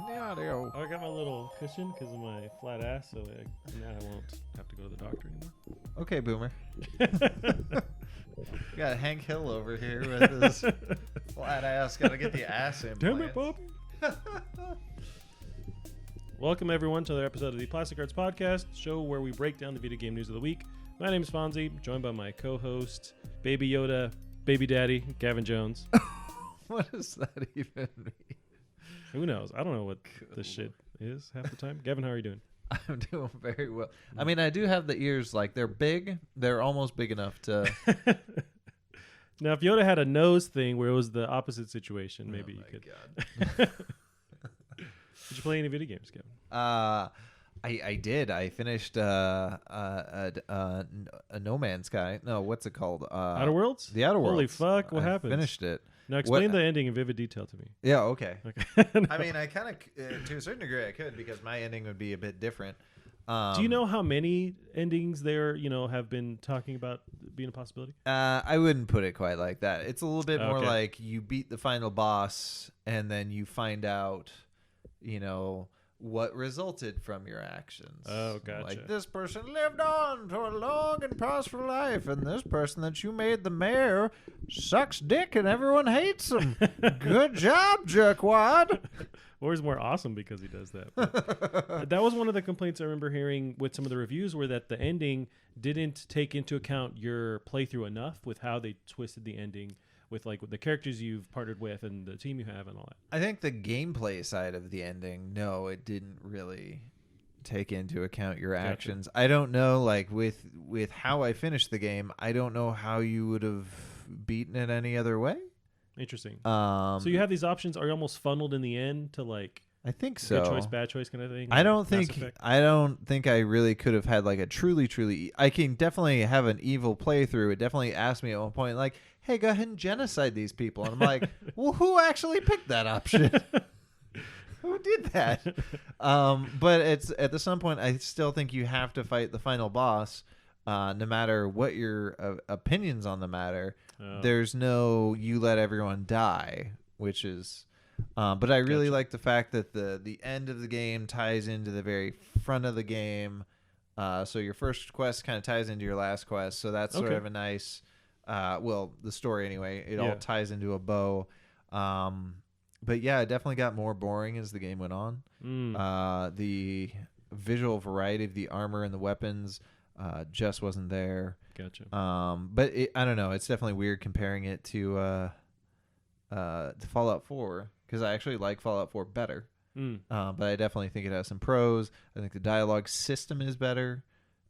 the audio. I got my little cushion because of my flat ass, so now I won't have to go to the doctor anymore. Okay, Boomer. We got Hank Hill over here with his flat ass. Got to get the ass implants. Damn it, Bobby. Welcome, everyone, to another episode of the Plastic Arts Podcast, show where we break down the video game news of the week. My name is Fonzie, joined by my co-host, Baby Yoda, Baby Daddy, Gavin Jones. What does that even mean? Who knows? I don't know what this shit is half the time. Gavin, how are you doing? I'm doing very well. I mean, I do have the ears, like, they're big. They're almost big enough to... Now, if Yoda had a nose thing where it was the opposite situation, maybe you could. God. Did you play any video games, Gavin? I did. I finished a No Man's Sky. No, what's it called? Outer Worlds? The Outer Worlds. Holy fuck, what happened? Finished it. Now, explain the ending in vivid detail to me. Yeah, okay. Okay. I mean, I kind of, to a certain degree, I could, because my ending would be a bit different. Do you know how many endings there, have been talking about being a possibility? I wouldn't put it quite like that. It's a little bit more Okay. like you beat the final boss, and then you find out, what resulted from your actions. Oh, gotcha. Like, this person lived on to a long and prosperous life, and this person that you made the mayor sucks dick and everyone hates him. Good job, jerkwad. Or is more awesome because he does that. But that was one of the complaints I remember hearing with some of the reviews, were that the ending didn't take into account your playthrough enough with how they twisted the ending with the characters you've partnered with and the team you have and all that. I think the gameplay side of the ending, no, it didn't really take into account your actions. I don't know, with how I finished the game, I don't know how you would have beaten it any other way. Interesting. So you have these options. Are you almost funneled in the end to I think so. good choice, bad choice kind of thing? I don't think I really could have had a truly. I can definitely have an evil playthrough. It definitely asked me at one point, hey, go ahead and genocide these people. And I'm like, well, who actually picked that option? Who did that? But it's at some point, I still think you have to fight the final boss, no matter what your opinions on the matter. Oh. There's no you let everyone die, which is... but I really like the fact that the end of the game ties into the very front of the game. So your first quest kind of ties into your last quest. So that's sort of a nice... the story anyway. It all ties into a bow. But yeah, it definitely got more boring as the game went on. The visual variety of the armor and the weapons just wasn't there. Gotcha. But I don't know. It's definitely weird comparing it to Fallout 4, because I actually like Fallout 4 better. But I definitely think it has some pros. I think the dialogue system is better.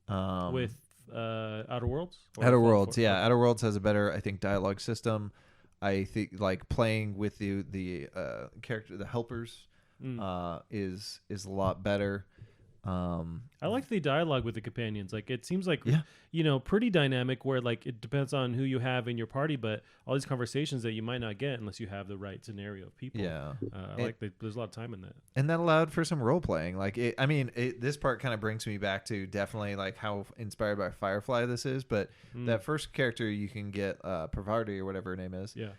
With Outer Worlds? Outer Worlds, yeah. Outer Worlds has a better, I think, dialogue system. I think playing with the character, the helpers, is a lot better. I like the dialogue with the companions. It seems pretty dynamic, where it depends on who you have in your party, but all these conversations that you might not get unless you have the right scenario of people. Yeah. There's a lot of time in that. And that allowed for some role playing. This part kind of brings me back to definitely how inspired by Firefly this is, but that first character you can get, Parvati or whatever her name is. Yeah.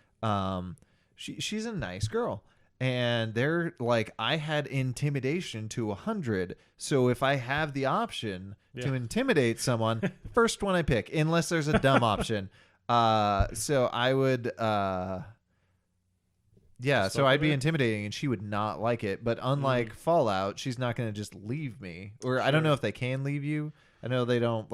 She's a nice girl. And they're I had intimidation to 100. So if I have the option to intimidate someone, first one I pick, unless there's a dumb option. So I would, so I'd be intimidating, and she would not like it. But unlike Fallout, she's not going to just leave me. Or I don't know if they can leave you. I know they don't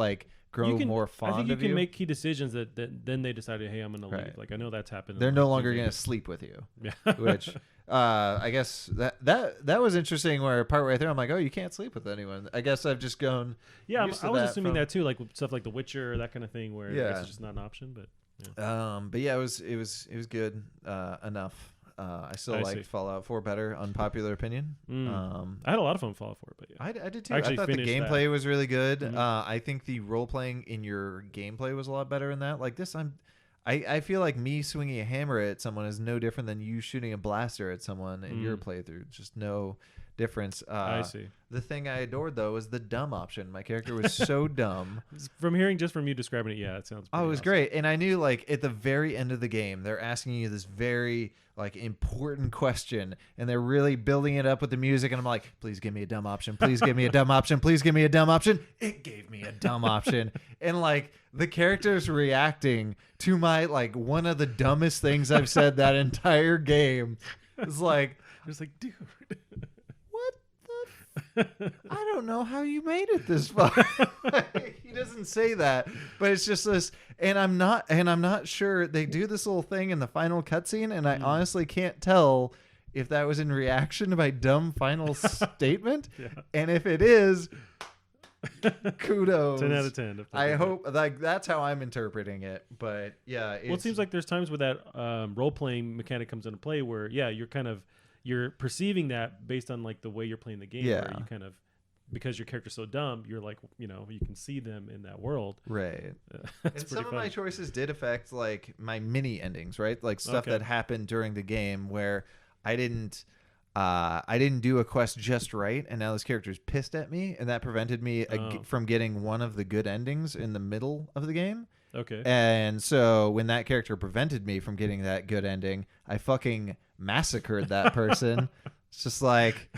grow more fond of you. I think you can make key decisions that then they decided, hey, I'm going to leave. I know that's happened. They're no longer going to sleep with you. Yeah. Which I guess that was interesting, where partway through I'm like, oh, you can't sleep with anyone. I guess I've just gone. Yeah, I was assuming that too, stuff like The Witcher, that kind of thing, where I guess it's just not an option. But yeah, it was good enough. I still liked Fallout 4 better. Unpopular opinion. I had a lot of fun with Fallout 4, but yeah. I did too. I thought the gameplay was really good. Mm-hmm. I think the role playing in your gameplay was a lot better in that. I feel like me swinging a hammer at someone is no different than you shooting a blaster at someone in your playthrough. Just no difference. I see. The thing I adored though was the dumb option. My character was so dumb. From hearing just from you describing it, yeah, it sounds. Oh, it was awesome. great, and I knew like at the very end of the game, they're asking you this very like important question, and they're really building it up with the music, and I'm like, please give me a dumb option, please give me a dumb option, please give me a dumb option. It gave me a dumb option, and like the characters reacting to my like one of the dumbest things I've said that entire game is like, Just like, dude. what the I don't know how you made it this far. He doesn't say that, but it's just this, and I'm not sure. They do this little thing in the final cutscene, and I honestly can't tell if that was in reaction to my dumb final statement. Yeah. And if it is, kudos. 10 out of 10. I hope like that's how I'm interpreting it. But yeah, Well, it seems like there's times where that role playing mechanic comes into play where you're perceiving that based on like the way you're playing the game. Yeah. Where you kind of, because your character's so dumb, you're like, you can see them in that world. right. That's And some of my funny. choices did affect like my mini endings, right? Like stuff Okay. that happened during the game where I didn't do a quest just right, and now this character's pissed at me, and that prevented me from getting one of the good endings in the middle of the game. Okay. And so when that character prevented me from getting that good ending, I fucking massacred that person. It's just like,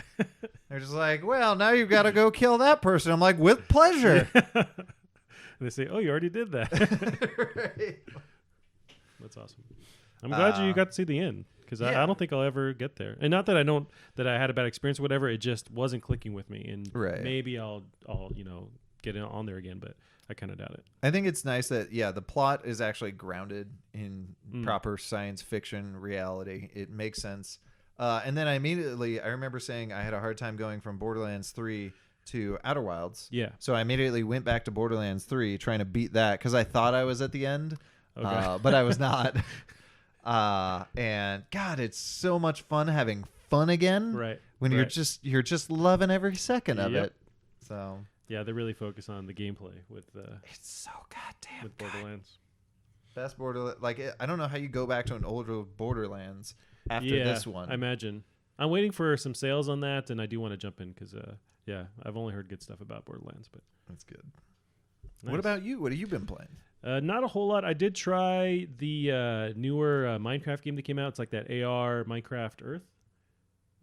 they're just like, well, now you've got to go kill that person. I'm like, with pleasure. And they say, oh, you already did that. Right. That's awesome. I'm glad you got to see the end, because yeah. I don't think I'll ever get there. And not that I had a bad experience or whatever. It just wasn't clicking with me. And Right. maybe I'll get on there again, but I kind of doubt it. I think it's nice that, yeah, the plot is actually grounded in proper science fiction reality. It makes sense. And then I remember saying I had a hard time going from Borderlands 3 to Outer Wilds. Yeah. So I immediately went back to Borderlands 3 trying to beat that because I thought I was at the end, but I was not. And God, it's so much fun having fun again. Right. When you're just loving every second of Yep. it. So Yeah, they really focus on the gameplay with it's so goddamn with good. Borderlands. Best Borderlands. Like, I don't know how you go back to an older Borderlands after this one. I imagine. I'm waiting for some sales on that, and I do want to jump in because, I've only heard good stuff about Borderlands. But That's good. nice. What about you? What have you been playing? Not a whole lot. I did try the newer Minecraft game that came out. It's like that AR Minecraft Earth.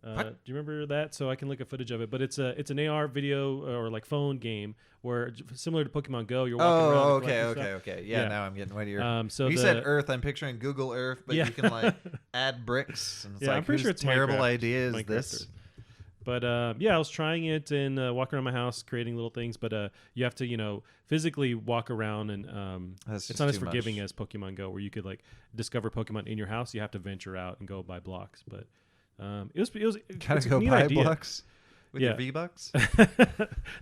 Do you remember that? So I can look at footage of it, but it's an AR video or like phone game where similar to Pokemon Go, you're walking around. Oh, and collecting stuff. okay. Yeah, now I'm getting what you're. So you said Earth. I'm picturing Google Earth, but Yeah. you can like add bricks. And it's like, I'm pretty sure it's terrible Minecraft. idea is Minecraft this? Earth. But I was trying it and walking around my house, creating little things. But you have to, physically walk around, and it's not as forgiving as Pokemon Go, where you could like discover Pokemon in your house. You have to venture out and go buy blocks. But it was Gotta go a neat buy idea. blocks with your Yeah. V-Bucks.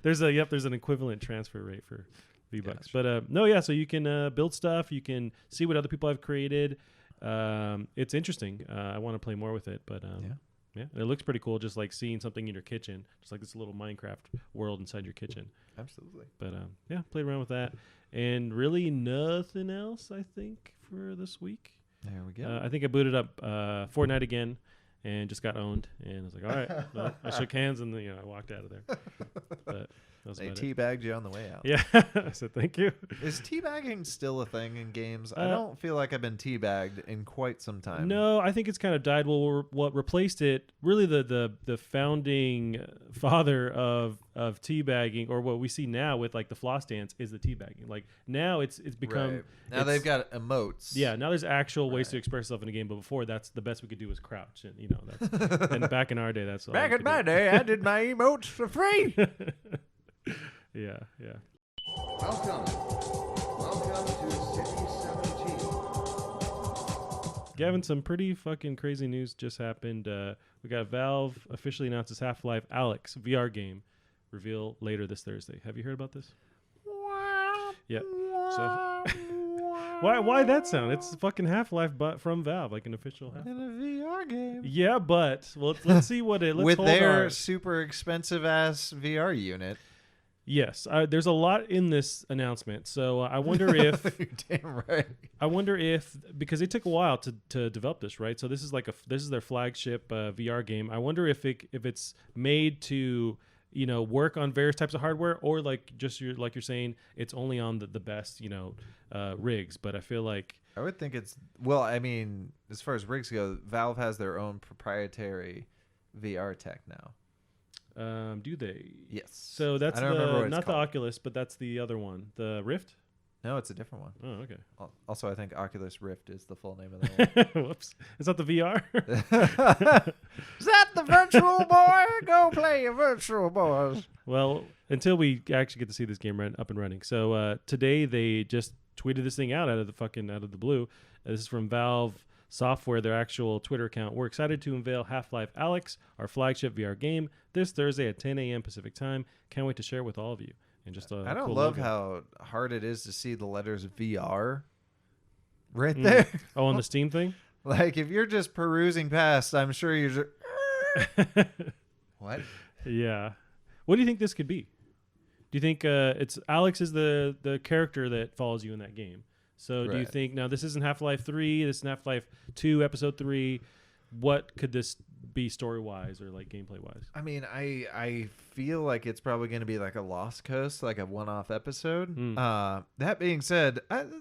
There's an equivalent transfer rate for V-Bucks. Gotcha. But so you can build stuff. You can see what other people have created. It's interesting. I want to play more with it, but yeah, it looks pretty cool. Just like seeing something in your kitchen, just like this little Minecraft world inside your kitchen. Absolutely. But played around with that, and really nothing else. I think for this week. There we go. I think I booted up Fortnite again, and just got owned. And I was like, all right. Well, I shook hands, and then I walked out of there. But that was They about it. teabagged you on the way out. Yeah, I said thank you. Is teabagging still a thing in games? I don't feel like I've been teabagged in quite some time. No, I think it's kind of died. Well, what replaced it, really the founding father of teabagging, or what we see now with like the floss dance, is the teabagging. Like now it's become Right. Now they've got emotes. Yeah, now there's actual ways to express yourself in a game, but before that's the best we could do was crouch, and that's and back in our day that's all Back we in could my do. day, I did my emotes for free. Yeah. Welcome to City 17. Gavin, some pretty fucking crazy news just happened. We got Valve officially announced its Half-Life Alyx VR game reveal later this Thursday. Have you heard about this? Yeah. So why that sound? It's fucking Half-Life, but from Valve, like an official Half-Life. In a VR game. Yeah, but let's see what it. Let's With hold their our- super expensive ass VR unit. Yes, there's a lot in this announcement. So I wonder if You're damn right. I wonder if because it took a while to develop this, right? So this is this is their flagship VR game. I wonder if it's made to work on various types of hardware, or like you're saying, it's only on the best rigs. But I feel like I would think it's I mean, as far as rigs go, Valve has their own proprietary VR tech now. Do they? Yes. So that's I don't remember what it's not the called. Oculus, but that's the other one, the Rift. No, it's a different one. Oh, okay. Also, I think Oculus Rift is the full name of that one. Whoops. Is that the VR? Is that the virtual boy? Go play your virtual boys. Well, until we actually get to see this game up and running. So today they just tweeted this thing out of the blue. This is from Valve Software, their actual Twitter account. We're excited to unveil Half-Life Alyx, our flagship VR game, this Thursday at 10 a.m. Pacific time. Can't wait to share it with all of you. And just I don't cool love logo. how hard it is to see the letters VR right there. Oh, on the Steam thing? Like, if you're just perusing past, I'm sure you're just... What? Yeah. What do you think this could be? Do you think it's Alex is the character that follows you in that game? So do you Right. think now this isn't Half-Life 3, this is Half-Life 2 episode 3. What could this be story-wise or like gameplay-wise? I mean, I feel like it's probably going to be like a Lost Coast, like a one-off episode. That being said,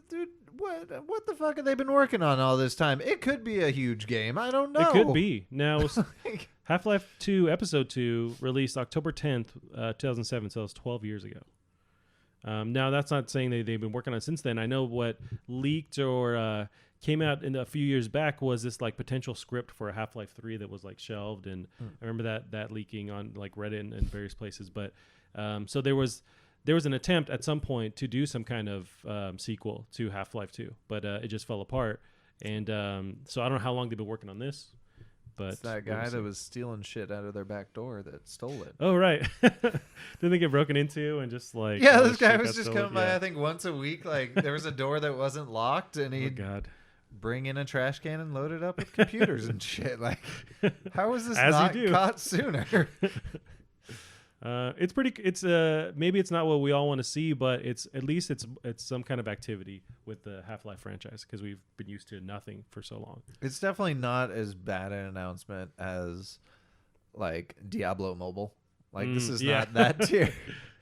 dude, what the fuck have they been working on all this time? It could be a huge game. I don't know. It could be. Now, Like, Half-Life 2 episode 2 released October 10th, 2007, so it's 12 years ago. Now, that's not saying they've been working on it since then. I know what leaked or came out in a few years back was this like potential script for a Half-Life 3 that was like shelved, and I remember that leaking on like Reddit and various places. But so there was an attempt at some point to do some kind of sequel to Half-Life 2, but it just fell apart. And so I don't know how long they've been working on this. But it's that guy that was stealing shit out of their back door that stole it. Oh, right. Didn't they get broken into and just like... Yeah, all this this guy shit was got just stolen? coming by, Yeah. I think, once a week. Like, there was a door that wasn't locked, and Oh, he'd God. bring in a trash can and load it up with computers and shit. Like, how was this As you not do. caught sooner? It's pretty... It's maybe it's not what we all want to see, but it's at least it's some kind of activity with the Half-Life franchise, because we've been used to nothing for so long. It's definitely not as bad an announcement as, like, Diablo Mobile. Like, this is yeah. not that tier.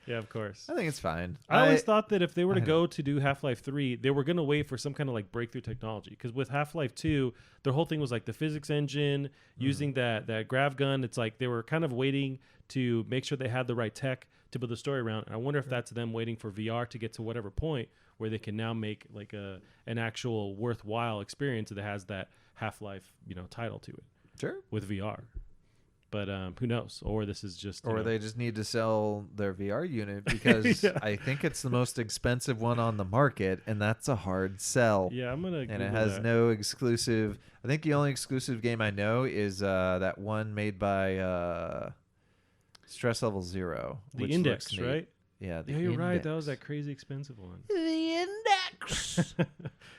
Yeah, of course. I think it's fine. I always thought that if they were to I go to do Half-Life 3, they were going to wait for some kind of like breakthrough technology. Because with Half-Life 2, their whole thing was like the physics engine, using that grav gun. It's like they were kind of waiting to make sure they had the right tech to build the story around. And I wonder if that's them waiting for VR to get to whatever point where they can now make like an actual worthwhile experience that has that Half-Life title to it Sure. with VR. But who knows? Or this is just... Or they just need to sell their VR unit because Yeah. I think it's the most expensive one on the market, and that's a hard sell. Yeah, I'm going to And it has no exclusive. I think the only exclusive game I know is that one made by Stress Level Zero. The which Index, looks neat. right? Yeah, the Yeah, you're right. That Index. was that crazy expensive one. The Index.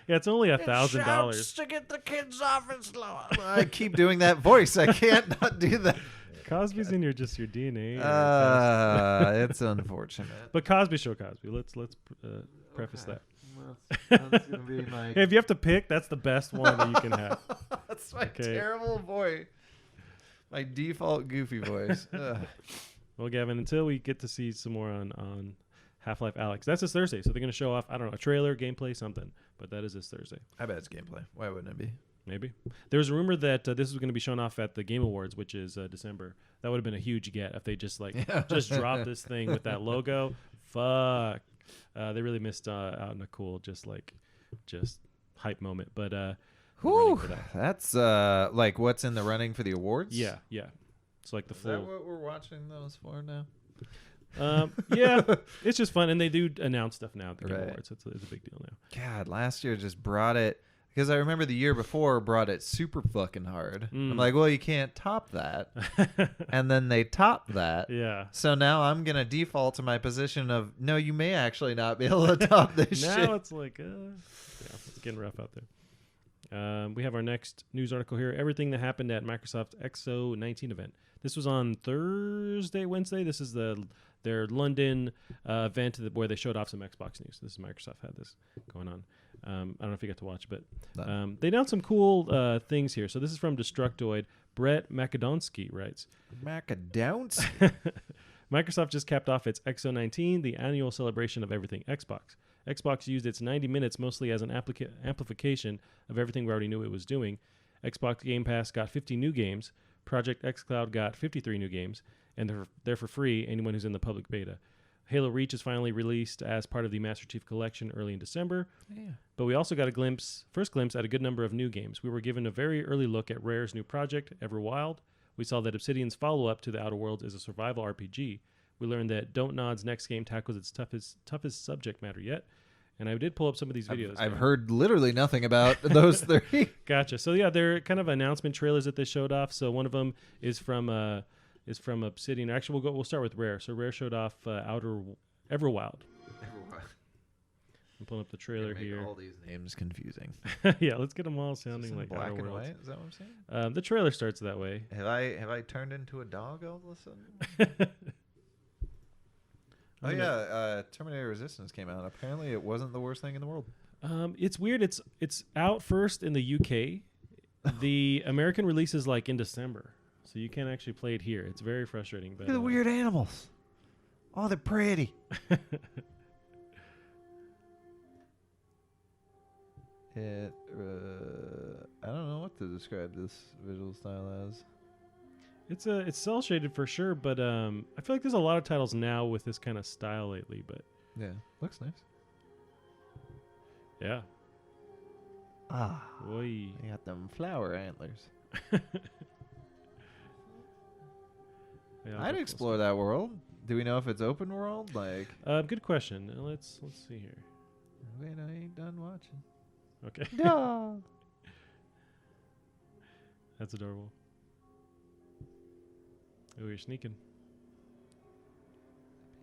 Yeah, it's only $1,000. to get the kids off its lawn. I keep doing that voice. I can't not do that. Cosby's in your DNA. It's unfortunate. But Cosby Show Cosby. Let's preface Okay. that. That's gonna be my. Hey, if you have to pick, that's the best one that you can have. That's my Okay. terrible voice. My default goofy voice. Ugh. Well, Gavin, until we get to see some more on Half-Life Alyx, that's this Thursday. So they're going to show off, I don't know, a trailer, gameplay, something. But that is this Thursday. I bet it's gameplay. Why wouldn't it be? Maybe. There was a rumor that this was going to be shown off at the Game Awards, which is December. That would have been a huge get if they just just dropped this thing with that logo. Fuck. They really missed out on a cool just hype moment. But we're ready Whew, for that. that's like what's in the running for the awards. Yeah. It's like the Is that full. what we're watching those for now? Yeah, it's just fun, and they do announce stuff now at the Game Right. Awards. It's a big deal now. God, last year just brought it because I remember the year before brought it super fucking hard. I'm like, well, you can't top that, and then they topped that. Yeah. So now I'm gonna default to my position of no, you may actually not be able to top this Now shit. it's like, it's getting rough out there. We have our next news article here. Everything that happened at Microsoft's XO19 event. This was on Wednesday. This is their London event where they showed off some Xbox news. This is Microsoft had this going on. I don't know if you got to watch, but they announced some cool things here. So this is from Destructoid. Brett Macedonsky writes, Macedonsky? Microsoft just capped off its XO19, the annual celebration of everything Xbox. Xbox used its 90 minutes mostly as an amplification of everything we already knew it was doing. Xbox Game Pass got 50 new games. Project Xcloud got 53 new games, and they're for free, anyone who's in the public beta. Halo Reach is finally released as part of the Master Chief Collection early in December. Yeah. But we also got a first glimpse at a good number of new games. We were given a very early look at Rare's new project, Everwild. We saw that Obsidian's follow-up to The Outer Worlds is a survival RPG. We learned that Don't Nod's next game tackles its toughest subject matter yet. And I did pull up some of these videos. I've heard literally nothing about those three. Gotcha. So yeah, they're kind of announcement trailers that they showed off. So one of them is from Obsidian. Actually, we'll start with Rare. So Rare showed off Everwild. I'm pulling up the trailer here. All these names confusing. Yeah, let's get them all sounding like black Outer and Worlds. white. Is that what I'm saying? The trailer starts that way. Have I turned into a dog all of a sudden? Oh yeah, Terminator Resistance came out. Apparently, it wasn't the worst thing in the world. It's weird. It's out first in the UK. The American release is like in December, so you can't actually play it here. It's very frustrating. But look at the weird animals. Oh, they're pretty. I don't know what to describe this visual style as. It's cel shaded for sure, but I feel like there's a lot of titles now with this kind of style lately. But yeah, looks nice. Yeah. Ah, Oy. they got them flower antlers. Yeah, I'd explore that world. Do we know if it's open world? Like, good question. Let's see here. Wait, I ain't done watching. Okay. No. That's adorable. Oh, you're sneaking.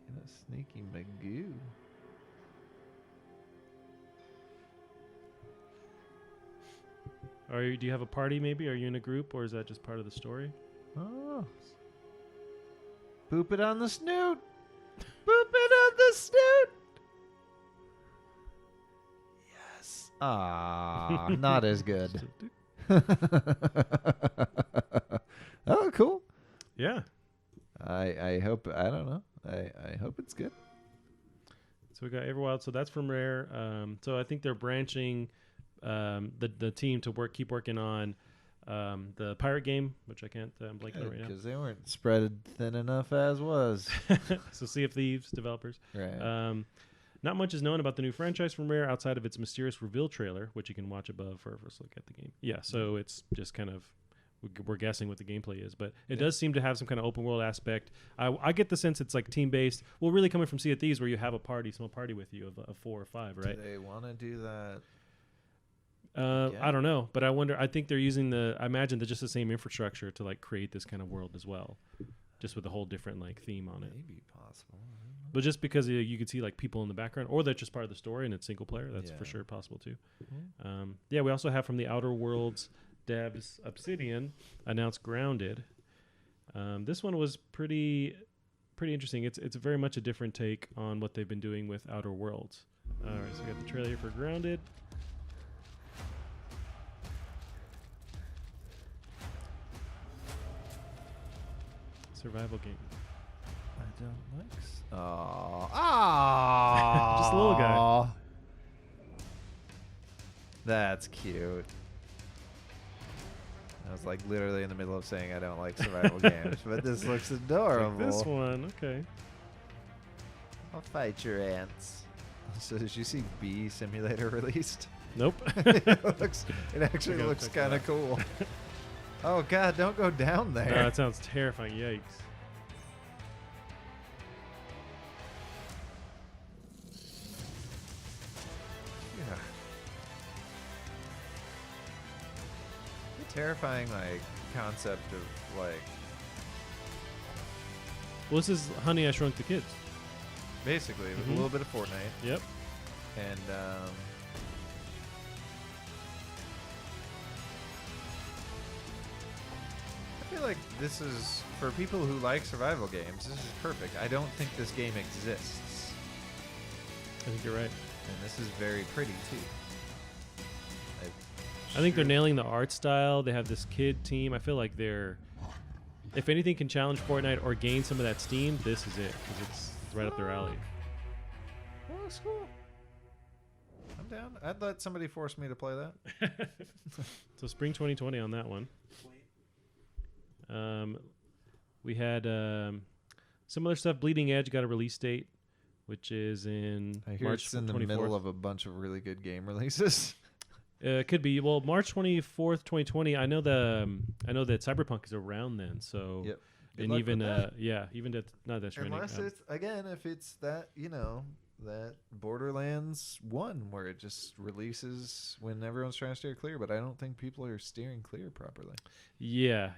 Being a sneaky Magoo. Do you have a party maybe? Are you in a group, or is that just part of the story? Oh. Boop it on the snoot. Boop it on the snoot. Yes. Ah, not as good. Oh, cool. Yeah. I hope, I don't know. I hope it's good. So we got Everwild. So that's from Rare. So I think they're branching the team to keep working on the pirate game, which I can't blank on right now. Because they weren't spread thin enough as was. So Sea of Thieves developers. Right. Not much is known about the new franchise from Rare outside of its mysterious reveal trailer, which you can watch above for a first look at the game. Yeah, so it's just kind of, we're guessing what the gameplay is, but it does seem to have some kind of open world aspect. I get the sense it's like team based. Well, really coming from Sea of Thieves, where you have a small party with you of 4 or 5, right? Do they want to do that? I don't know, but I wonder. I think they're using I imagine just the same infrastructure to like create this kind of world as well, just with a whole different like theme on it. Maybe possible. But just because you could see like people in the background, or that's just part of the story and it's single player, that's for sure possible too. Yeah, we also have from the Outer Worlds devs, Obsidian announced Grounded. This one was pretty interesting. It's very much a different take on what they've been doing with Outer Worlds. All right, so we got the trailer for Grounded. Survival game. I don't like. Just a little guy. That's cute. I was like literally in the middle of saying I don't like survival games, but this looks adorable. Like this one, okay. I'll fight your ants. So did you see Bee Simulator released? Nope. It actually looks kind of cool. Oh God, don't go down there. No, that sounds terrifying. Yikes. Yeah. The terrifying like concept of like. Well, this is Honey, I Shrunk the Kids. Basically, with a little bit of Fortnite. Yep. And feel like this is, for people who like survival games, this is perfect. I don't think this game exists. I think you're right. And this is very pretty, too. I think they're nailing the art style. They have this kid team. I feel like they're, if anything can challenge Fortnite or gain some of that steam, this is it. Because it's right up their alley. Oh, that's cool. I'm down. I'd let somebody force me to play that. So spring 2020 on that one. We had some other stuff. Bleeding Edge got a release date, which is in I hear March it's in the 24th. middle of a bunch of really good game releases. It could be. Well, March 24th, 2020. I know that Cyberpunk is around then. So, Yep. Good and luck even with that. even not that trending. Unless it's, again, if it's that, that Borderlands 1 where it just releases when everyone's trying to steer clear, but I don't think people are steering clear properly. Yeah,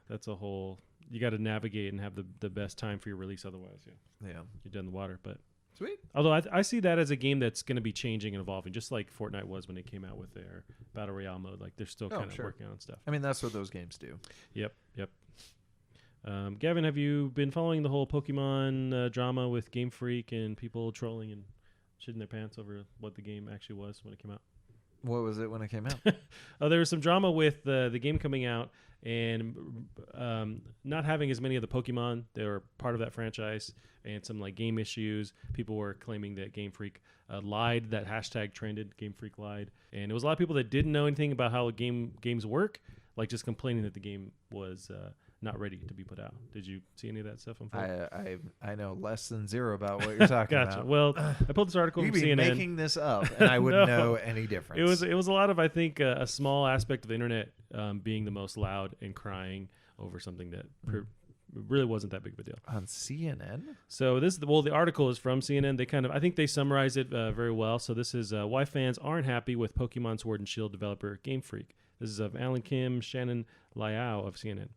that's a whole. You got to navigate and have the best time for your release. Otherwise, Yeah. you're dead in the water. But Sweet. although I see that as a game that's going to be changing and evolving, just like Fortnite was when it came out with their Battle Royale mode. Like they're still kind of working on stuff. I mean, that's what those games do. Yep. Gavin, have you been following the whole Pokemon drama with Game Freak and people trolling and shitting their pants over what the game actually was when it came out? What was it when it came out? There was some drama with the game coming out and not having as many of the Pokemon that were part of that franchise, and some like game issues. People were claiming that Game Freak lied, that hashtag trended, Game Freak lied. And it was a lot of people that didn't know anything about how games work, like just complaining that the game was not ready to be put out. Did you see any of that stuff unfold? I know less than zero about what you're talking Gotcha. about. Well, I pulled this article You'd from be CNN. making this up, and I wouldn't No. know any difference. It was a lot of, I think, a small aspect of the internet being the most loud and crying over something that really wasn't that big of a deal. On CNN? So the article is from CNN. They I think they summarize it very well. So this is why fans aren't happy with Pokemon Sword and Shield developer Game Freak. This is of Alan Kim, Shannon Liao of CNN.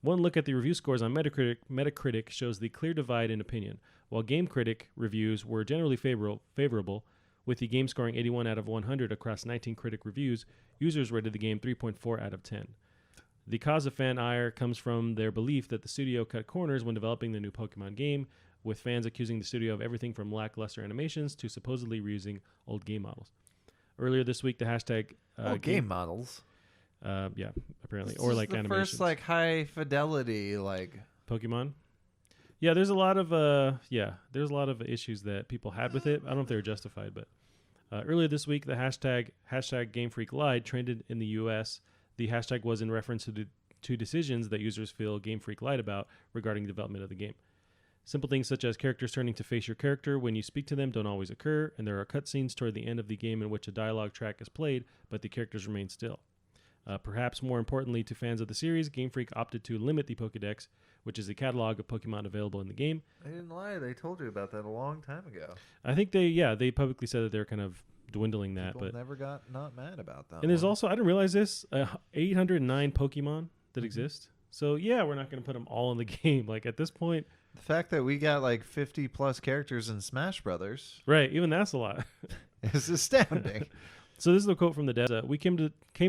One look at the review scores on Metacritic shows the clear divide in opinion. While Game Critic reviews were generally favorable, with the game scoring 81 out of 100 across 19 critic reviews, users rated the game 3.4 out of 10. The cause of fan ire comes from their belief that the studio cut corners when developing the new Pokemon game, with fans accusing the studio of everything from lackluster animations to supposedly reusing old game models. Earlier this week, the hashtag game models. Yeah, apparently, This or is like the animations. first like high fidelity Pokemon. Yeah, there's a lot of issues that people had with it. I don't know if they were justified, but earlier this week, the hashtag Game Freak lied trended in the U.S. The hashtag was in reference to decisions that users feel Game Freak lied about regarding the development of the game. Simple things such as characters turning to face your character when you speak to them don't always occur, and there are cutscenes toward the end of the game in which a dialogue track is played, but the characters remain still. Perhaps more importantly to fans of the series, Game Freak opted to limit the Pokédex, which is the catalog of Pokemon available in the game. They didn't lie. They told you about that a long time ago. I think they publicly said that they're kind of dwindling that. People But never got not mad about that. and there's also, I didn't realize this, 809 Pokemon that exist. So yeah, we're not going to put them all in the game. Like at this point, the fact that we got like 50 plus characters in Smash Brothers right? Even that's a lot. is astounding. So this is a quote from the devs. We came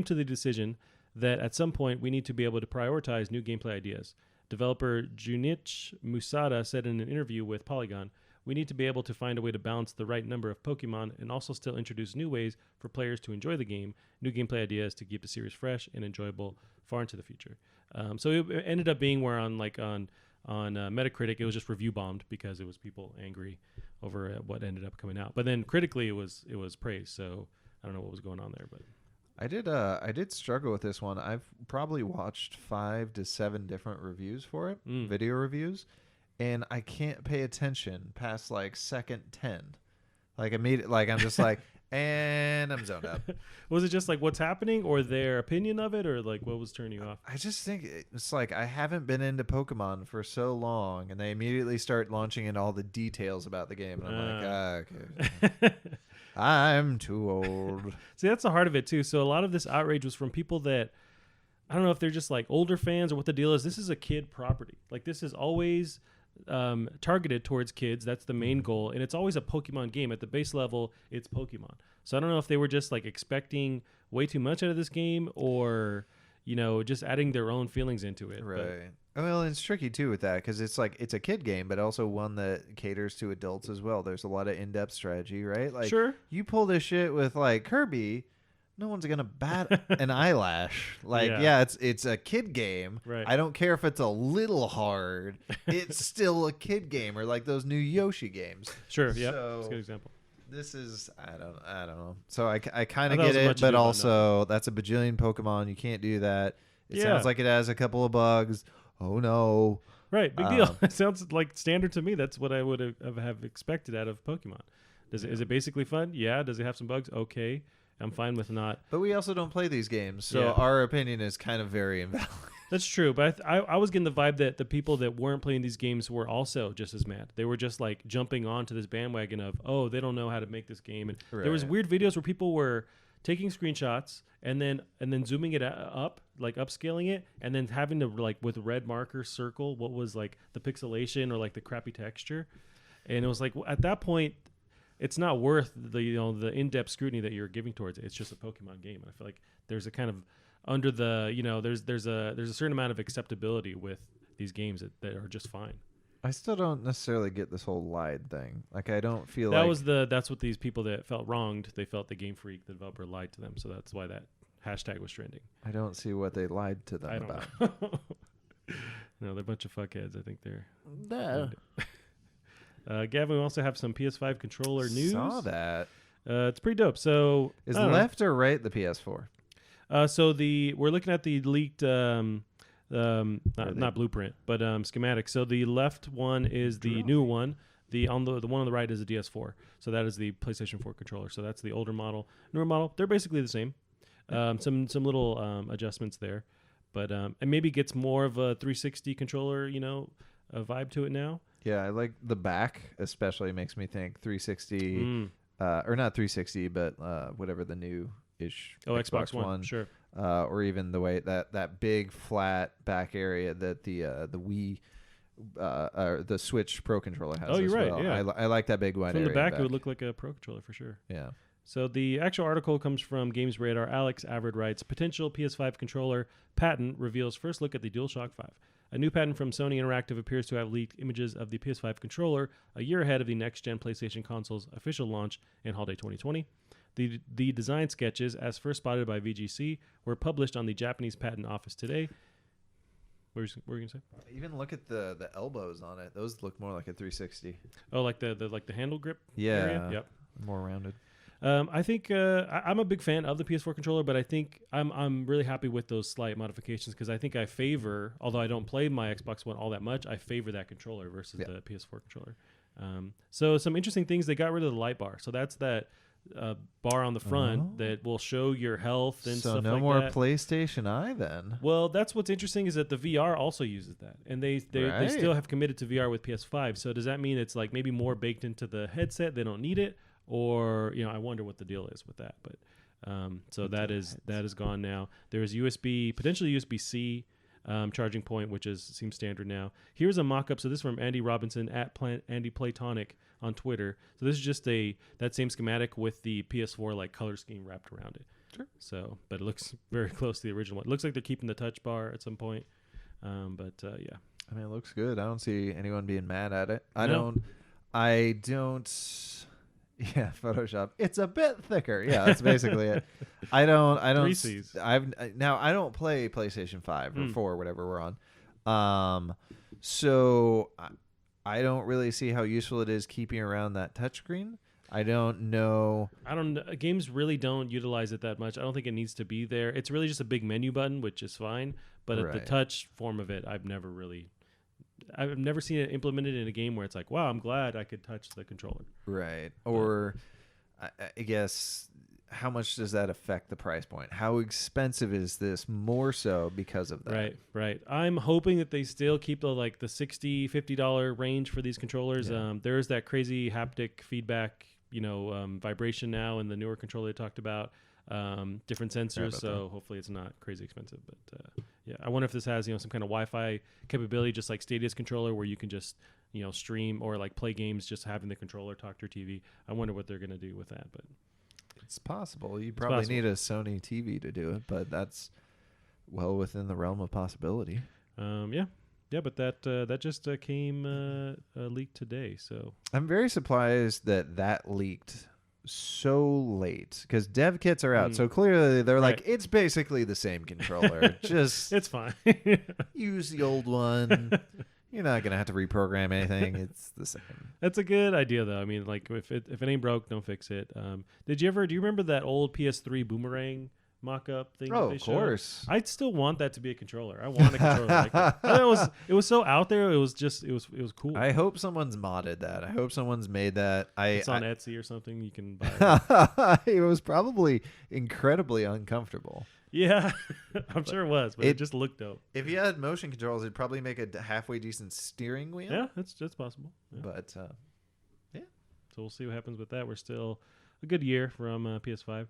to the decision that at some point we need to be able to prioritize new gameplay ideas. Developer Junichi Musada said in an interview with Polygon, "We need to be able to find a way to balance the right number of Pokemon and also still introduce new ways for players to enjoy the game, new gameplay ideas to keep the series fresh and enjoyable far into the future." So it ended up being where on Metacritic it was just review bombed because it was people angry over what ended up coming out. But then critically it was praised. So I don't know what was going on there, but I did struggle with this one. I've probably watched 5 to 7 different reviews for it, video reviews, and I can't pay attention past like second 10. Like immediately, like I'm just like, and I'm zoned out. Was it just like what's happening or their opinion of it, or like what was turning you off? I just think it's like I haven't been into Pokemon for so long, and they immediately start launching in all the details about the game, and I'm like, okay. I'm too old. See, that's the heart of it too. So a lot of this outrage was from people that I don't know if they're just like older fans or what the deal is. This is a kid property. Like this is always targeted towards kids. That's the main goal, and it's always a Pokemon game. At the base level, it's Pokemon. So I don't know if they were just like expecting way too much out of this game, or just adding their own feelings into it. Right. Well, and it's tricky too with that because it's like it's a kid game, but also one that caters to adults as well. There's a lot of in-depth strategy, right? Like, Sure. you pull this shit with like Kirby, no one's gonna bat an eyelash. Like, yeah, it's a kid game. Right. I don't care if it's a little hard. It's still a kid game, or like those new Yoshi games. Sure. Yeah. So, That's a good example. this is I don't know. So I kind I of thought it get was a it, much ado but about also that's a bajillion Pokemon. You can't do that. It sounds like it has a couple of bugs. Oh no. Right. Big deal. It sounds like standard to me. That's what I would have expected out of Pokemon. Is it basically fun? Yeah. Does it have some bugs? Okay. I'm fine with not. But we also don't play these games, so Yeah. our opinion is kind of very invalid. That's true, but I was getting the vibe that the people that weren't playing these games were also just as mad. They were just like jumping onto this bandwagon of, oh, they don't know how to make this game. And there was Right. weird videos where people were taking screenshots and then zooming it up, like upscaling it, and then having to like with red marker circle what was like the pixelation or like the crappy texture. And it was like at that point, it's not worth the the in-depth scrutiny that you're giving towards it. It's just a Pokemon game. And I feel like there's a kind of under the there's a certain amount of acceptability with these games that are just fine. I still don't necessarily get this whole lied thing. Like, I don't feel That like was that's what these people that felt wronged, they felt the Game Freak, the developer, lied to them. So that's why that hashtag was trending. I don't see what they lied to them I about. don't know. No, they're a bunch of fuckheads. I think they're. Gavin, we also have some PS5 controller news. Saw that. It's pretty dope. So Is I don't know. left or right the PS4? So we're looking at the leaked not blueprint, but schematic. So the left one is the new one. The one on the right is a DS4. So that is the PlayStation 4 controller. So that's the older model, newer model. They're basically the same. Some little adjustments there, but and maybe gets more of a 360 controller, a vibe to it now. Yeah, I like the back, especially makes me think 360, or not 360, but whatever the new-ish Xbox One, sure. Or even the way that big flat back area that the Wii, or the Switch Pro controller has. Oh, you're as right. well. Yeah, I like that big wide from area. the back, back. it would look like a Pro controller for sure. Yeah. So the actual article comes from Games Radar. Alex Averd writes, potential PS5 controller patent reveals first look at the DualShock 5. A new patent from Sony Interactive appears to have leaked images of the PS5 controller a year ahead of the next-gen PlayStation console's official launch in holiday 2020. The design sketches, as first spotted by VGC, were published on the Japanese Patent Office today. What were you going to say? Even look at the elbows on it. Those look more like a 360. Oh, like the handle grip Yeah. area? Yep. More rounded. I think I'm a big fan of the PS4 controller, but I think I'm really happy with those slight modifications because I think I favor, although I don't play my Xbox One all that much, I favor that controller versus the PS4 controller. So some interesting things, they got rid of the light bar. So that's that bar on the front that will show your health and stuff like that. So no more PlayStation Eye then. Well, that's what's interesting is that the VR also uses that, and they still have committed to VR with PS5. So does that mean it's like maybe more baked into the headset? They don't need it. Or I wonder what the deal is with that, but so that is gone now. There is potentially USB-C charging point, which seems standard now. Here's a mock-up. So this is from Andy Robinson at Andy Platonic on Twitter. So this is just that same schematic with the PS4 like color scheme wrapped around it. Sure. So, but it looks very close to the original one. It looks like they're keeping the touch bar at some point. But yeah. I mean, it looks good. I don't see anyone being mad at it. I don't. Yeah, Photoshop. It's a bit thicker. Yeah, that's basically it. I don't. Three Cs. I don't play PlayStation 5 or 4, whatever we're on. So I don't really see how useful it is keeping around that touchscreen. I don't know. Games really don't utilize it that much. I don't think it needs to be there. It's really just a big menu button, which is fine. But the touch form of it, I've never seen it implemented in a game where it's like, wow, I'm glad I could touch the controller. Right. Or I guess how much does that affect the price point? How expensive is this more so because of that? Right. I'm hoping that they still keep the $60, $50 range for these controllers. Yeah. There is that crazy haptic feedback, vibration now in the newer controller they talked about. Different sensors, so hopefully it's not crazy expensive. But yeah, I wonder if this has some kind of Wi-Fi capability, just like Stadia's controller, where you can just stream or like play games just having the controller talk to your TV. I wonder what they're gonna do with that, but it's possible. You probably need a Sony TV to do it, but that's well within the realm of possibility. Yeah, but that just came leaked today. So I'm very surprised that leaked so late because dev kits are out. So clearly they're like, it's basically the same controller. Just it's fine. use the old one. You're not gonna have to reprogram anything. It's the same. That's a good idea, though. I mean, like if it ain't broke, don't fix it. Do you remember that old PS3 Boomerang mock-up thing? Oh, that they of showed? course. I still want that to be a controller. I want a controller like that. It was so out there. It was cool. I hope someone's modded that. I hope someone's made that. It's on Etsy or something. You can buy it. It was probably incredibly uncomfortable. Yeah, I'm sure it was, but it just looked dope. If you had motion controls, it'd probably make a halfway decent steering wheel. Yeah, that's possible. Yeah. But yeah. So we'll see what happens with that. We're still a good year from PS5.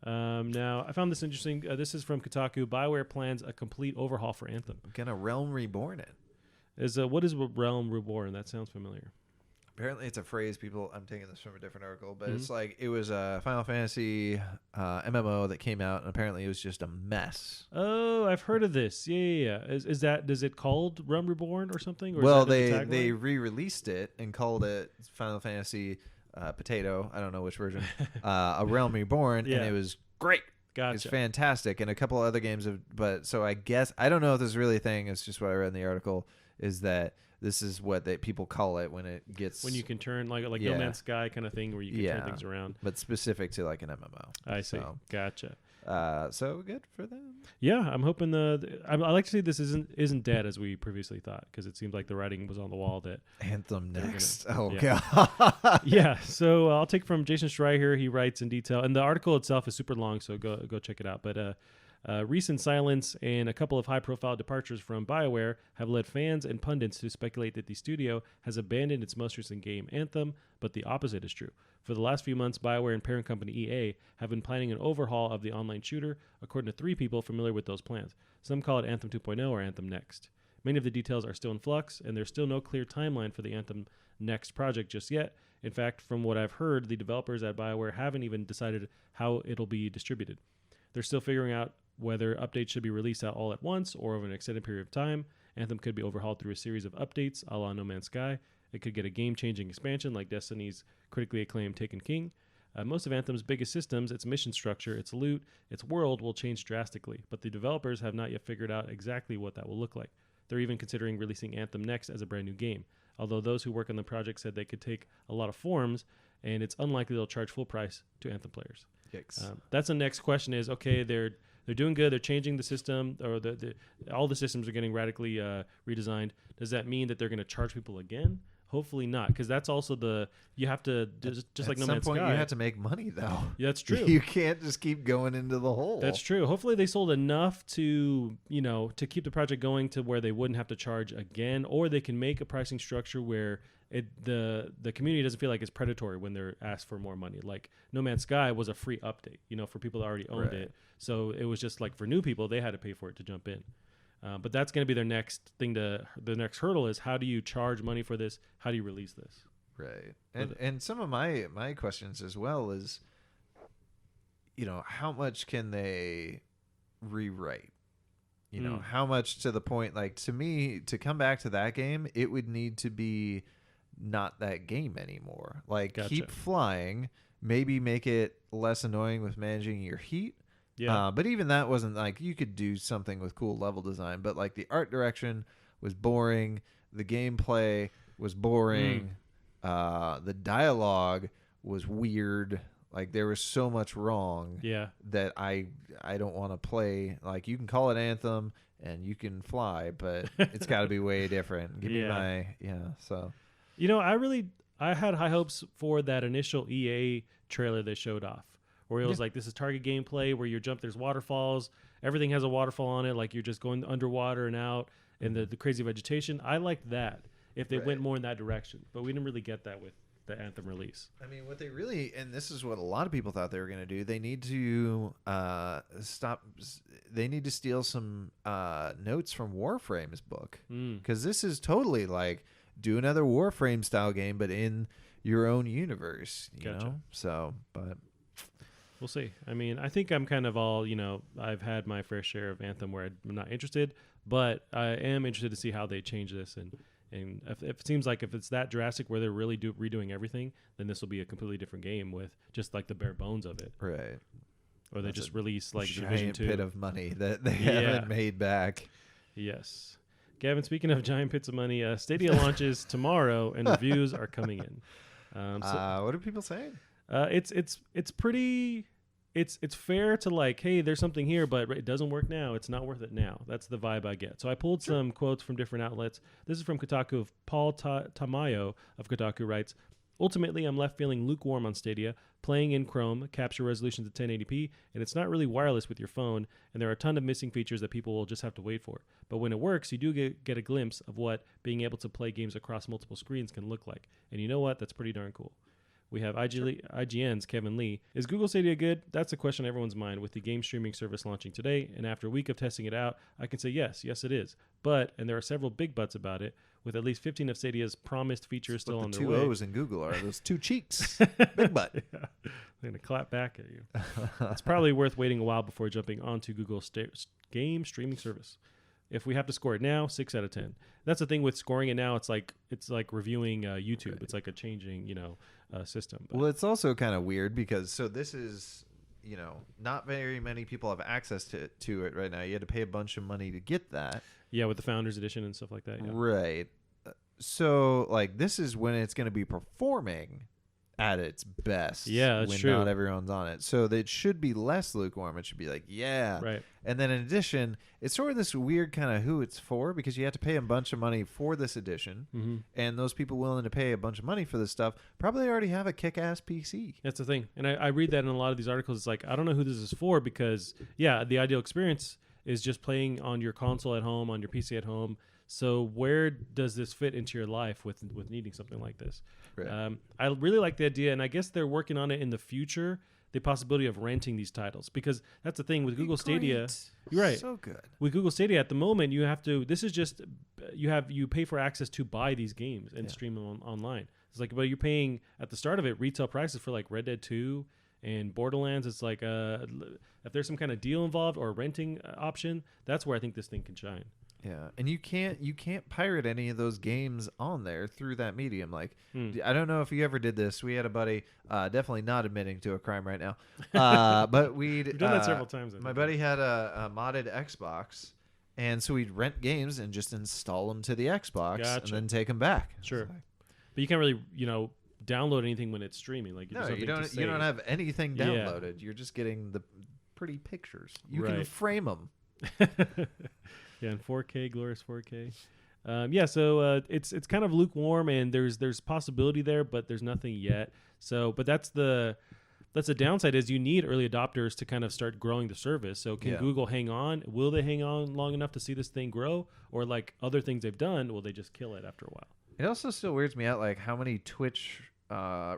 Now, I found this interesting. This is from Kotaku. BioWare plans a complete overhaul for Anthem. Gonna Realm Reborn it. What is Realm Reborn? That sounds familiar. Apparently, it's a phrase I'm taking this from a different article, but it's like it was a Final Fantasy MMO that came out, and apparently it was just a mess. Oh, I've heard of this. Yeah. Does it called Realm Reborn or something? Or well, they re-released it and called it Final Fantasy Potato. I don't know which version. A Realm Reborn, and it was great. Gotcha. It's fantastic, and a couple of other games so I guess I don't know if this is really a thing. It's just what I read in the article is that this is what people call it when it gets when you can turn like No Man's Sky kind of thing where you can turn things around, but specific to like an MMO. I see. Gotcha. So good for them. Yeah, I'm hoping I like to see this isn't dead as we previously thought, because it seemed like the writing was on the wall that Anthem next. God. Yeah. So I'll take from Jason Schreier here. He writes in detail, and the article itself is super long, so go check it out. But recent silence and a couple of high-profile departures from BioWare have led fans and pundits to speculate that the studio has abandoned its most recent game, Anthem, but the opposite is true. For the last few months, BioWare and parent company EA have been planning an overhaul of the online shooter, according to 3 people familiar with those plans. Some call it Anthem 2.0 or Anthem Next. Many of the details are still in flux, and there's still no clear timeline for the Anthem Next project just yet. In fact, from what I've heard, the developers at BioWare haven't even decided how it'll be distributed. They're still figuring out whether updates should be released out all at once or over an extended period of time. Anthem could be overhauled through a series of updates a la No Man's Sky. It could get a game-changing expansion like Destiny's critically acclaimed Taken King. Most of Anthem's biggest systems, its mission structure, its loot, its world will change drastically, but the developers have not yet figured out exactly what that will look like. They're even considering releasing Anthem Next as a brand new game, although those who work on the project said they could take a lot of forms, and it's unlikely they'll charge full price to Anthem players. That's the next question is, okay, they're doing good. They're changing the system, or all the systems are getting radically redesigned. Does that mean that they're going to charge people again? Hopefully not, because that's also you have to just like No Man's Sky. At some point, you have to make money, though. Yeah, that's true. You can't just keep going into the hole. That's true. Hopefully, they sold enough to to keep the project going to where they wouldn't have to charge again, or they can make a pricing structure where the community doesn't feel like it's predatory when they're asked for more money. Like No Man's Sky was a free update, for people that already owned it. So it was just like for new people, they had to pay for it to jump in. But that's going to be their next thing. The next hurdle is, how do you charge money for this? How do you release this? Right. And some of my questions as well is, how much can they rewrite? How much to the point, like, to me, to come back to that game, it would need to be not that game anymore. Like, keep flying, maybe make it less annoying with managing your heat. Yeah. But even that wasn't like, you could do something with cool level design, but like the art direction was boring. The gameplay was boring. The dialogue was weird. Like there was so much wrong that I don't want to play. Like you can call it Anthem and you can fly, but it's got to be way different. Give me my, so. I had high hopes for that initial EA trailer they showed off, where it was like, this is target gameplay where you jump, there's waterfalls, everything has a waterfall on it, like you're just going underwater and out, and the crazy vegetation. I liked that if they went more in that direction, but we didn't really get that with the Anthem release. I mean, what they really, and this is what a lot of people thought they were going to do, they need to steal some notes from Warframe's book, because this is totally like, do another Warframe style game, but in your own universe, you know? So, but We'll see. I mean, I think I'm kind of all, I've had my fair share of Anthem where I'm not interested, but I am interested to see how they change this. And if it seems like if it's that drastic where they're really redoing everything, then this will be a completely different game with just like the bare bones of it. Right. Or they just release like Division giant 2. pit of money that they haven't made back. Yes. Gavin, speaking of giant pits of money, Stadia launches tomorrow and reviews are coming in. What are people saying? It's pretty. It's fair to like, hey, there's something here, but it doesn't work now. It's not worth it now. That's the vibe I get. So I pulled some quotes from different outlets. This is from Kotaku. Paul Tamayo of Kotaku writes, ultimately, I'm left feeling lukewarm on Stadia. Playing in Chrome, capture resolutions at 1080p, and it's not really wireless with your phone, and there are a ton of missing features that people will just have to wait for. But when it works, you do get a glimpse of what being able to play games across multiple screens can look like. And you know what? That's pretty darn cool. We have IGN's Kevin Lee. Is Google Stadia good? That's a question on everyone's mind with the game streaming service launching today. And after a week of testing it out, I can say yes, it is. But, and there are several big buts about it, with at least 15 of Stadia's promised features still on their way. The two O's in Google are those two cheeks. Big butt. Yeah. I'm going to clap back at you. It's probably worth waiting a while before jumping onto Google's game streaming service. If we have to score it now, 6 out of 10. That's the thing with scoring it now. It's like reviewing YouTube. Right. It's like a changing, system. But. Well, it's also kind of weird because this is, not very many people have access to it right now. You had to pay a bunch of money to get that. Yeah, with the Founders Edition and stuff like that. Yeah. Right. So, this is when it's going to be performing at its best. Yeah, that's when true. Not everyone's on it. So it should be less lukewarm. It should be like, yeah. Right. And then in addition, it's sort of this weird kind of who it's for because you have to pay a bunch of money for this edition. Mm-hmm. And those people willing to pay a bunch of money for this stuff probably already have a kick-ass PC. That's the thing. And I read that in a lot of these articles. It's like, I don't know who this is for because, the ideal experience is just playing on your console at home, on your PC at home. So where does this fit into your life with needing something like this? Right. I really like the idea, and I guess they're working on it in the future, the possibility of renting these titles. Because that's the thing with Google Stadia. You're right. So good. With Google Stadia at the moment, you have to, this is just, you pay for access to buy these games and stream them online. It's like, but you're paying at the start of it, retail prices for like Red Dead 2 and Borderlands. It's like, if there's some kind of deal involved or a renting option, that's where I think this thing can shine. Yeah, and you can't pirate any of those games on there through that medium. Like, I don't know if you ever did this. We had a buddy, definitely not admitting to a crime right now, but we've done that several times. My buddy had a modded Xbox, and so we'd rent games and just install them to the Xbox and then take them back. Sure, but you can't really, download anything when it's streaming. Like, you don't have anything downloaded. Yeah. You're just getting the pretty pictures. You can frame them. Yeah, in 4K, glorious 4K. So it's kind of lukewarm, and there's possibility there, but there's nothing yet. So, but that's the downside is you need early adopters to kind of start growing the service. So can Google hang on? Will they hang on long enough to see this thing grow? Or like other things they've done, will they just kill it after a while? It also still weirds me out, like how many Twitch